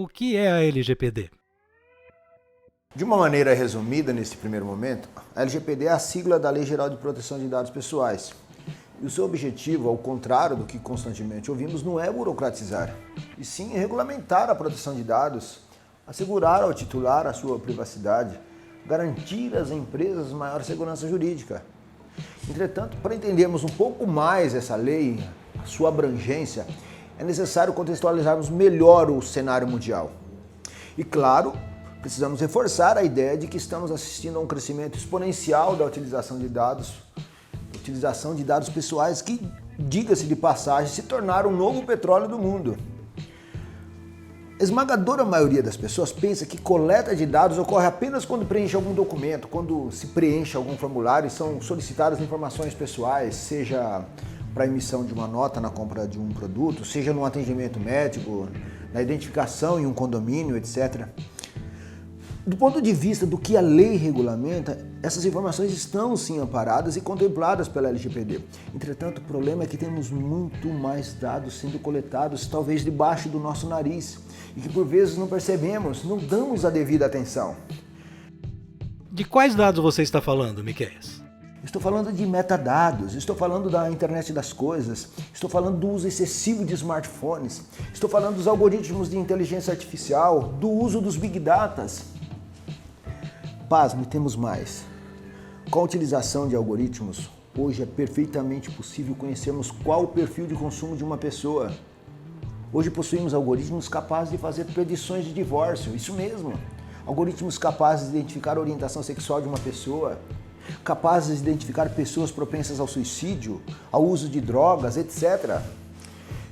O que é a LGPD? De uma maneira resumida, nesse primeiro momento, a LGPD é a sigla da Lei Geral de Proteção de Dados Pessoais. E o seu objetivo, ao contrário do que constantemente ouvimos, não é burocratizar, e sim regulamentar a proteção de dados, assegurar ao titular a sua privacidade, garantir às empresas maior segurança jurídica. Entretanto, para entendermos um pouco mais essa lei, a sua abrangência, é necessário contextualizarmos melhor o cenário mundial. E claro, precisamos reforçar a ideia de que estamos assistindo a um crescimento exponencial da utilização de dados pessoais que, diga-se de passagem, se tornaram um novo petróleo do mundo. A esmagadora maioria das pessoas pensa que coleta de dados ocorre apenas quando preenche algum documento, quando se preenche algum formulário e são solicitadas informações pessoais, seja para emissão de uma nota na compra de um produto, seja no atendimento médico, na identificação em um condomínio, etc. Do ponto de vista do que a lei regulamenta, essas informações estão sim amparadas e contempladas pela LGPD. Entretanto, o problema é que temos muito mais dados sendo coletados, talvez debaixo do nosso nariz, e que por vezes não percebemos, não damos a devida atenção. De quais dados você está falando, Miqueias? Estou falando de metadados, estou falando da internet das coisas, estou falando do uso excessivo de smartphones, estou falando dos algoritmos de inteligência artificial, do uso dos big datas. Pasme, temos mais. Com a utilização de algoritmos, hoje é perfeitamente possível conhecermos qual o perfil de consumo de uma pessoa. Hoje possuímos algoritmos capazes de fazer predições de divórcio, isso mesmo. Algoritmos capazes de identificar a orientação sexual de uma pessoa, capazes de identificar pessoas propensas ao suicídio, ao uso de drogas, etc.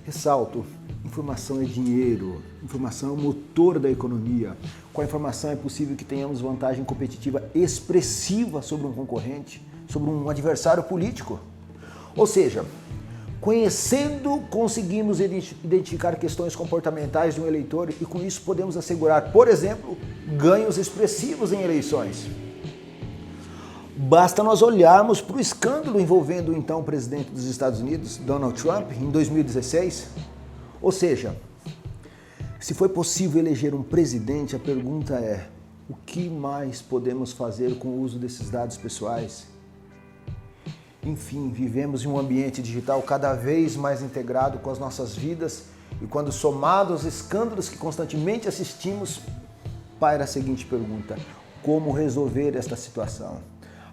Ressalto, informação é dinheiro, informação é o motor da economia. Com a informação é possível que tenhamos vantagem competitiva expressiva sobre um concorrente, sobre um adversário político. Ou seja, conhecendo, conseguimos identificar questões comportamentais de um eleitor e com isso podemos assegurar, por exemplo, ganhos expressivos em eleições. Basta nós olharmos para o escândalo envolvendo o então presidente dos Estados Unidos, Donald Trump, em 2016. Ou seja, se foi possível eleger um presidente, a pergunta é: o que mais podemos fazer com o uso desses dados pessoais? Enfim, vivemos em um ambiente digital cada vez mais integrado com as nossas vidas e quando somados aos escândalos que constantemente assistimos, paira a seguinte pergunta: como resolver esta situação?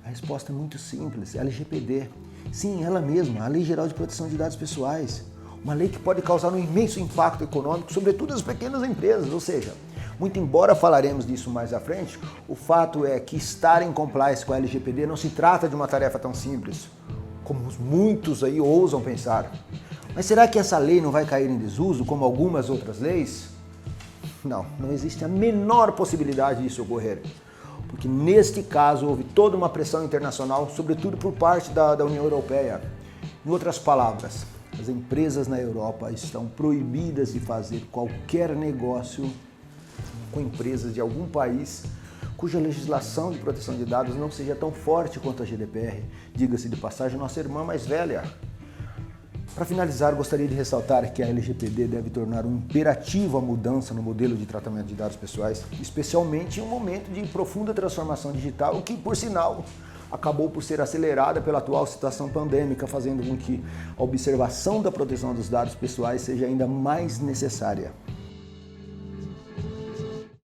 A resposta é muito simples, é a LGPD. Sim, ela mesma, a Lei Geral de Proteção de Dados Pessoais. Uma lei que pode causar um imenso impacto econômico, sobretudo as pequenas empresas, ou seja, muito embora falaremos disso mais à frente, o fato é que estar em compliance com a LGPD não se trata de uma tarefa tão simples, como muitos aí ousam pensar. Mas será que essa lei não vai cair em desuso, como algumas outras leis? Não existe a menor possibilidade disso ocorrer. Porque neste caso houve toda uma pressão internacional, sobretudo por parte da União Europeia. Em outras palavras, as empresas na Europa estão proibidas de fazer qualquer negócio com empresas de algum país cuja legislação de proteção de dados não seja tão forte quanto a GDPR, diga-se de passagem, nossa irmã mais velha. Para finalizar, gostaria de ressaltar que a LGPD deve tornar um imperativo a mudança no modelo de tratamento de dados pessoais, especialmente em um momento de profunda transformação digital, que, por sinal, acabou por ser acelerada pela atual situação pandêmica, fazendo com que a observação da proteção dos dados pessoais seja ainda mais necessária.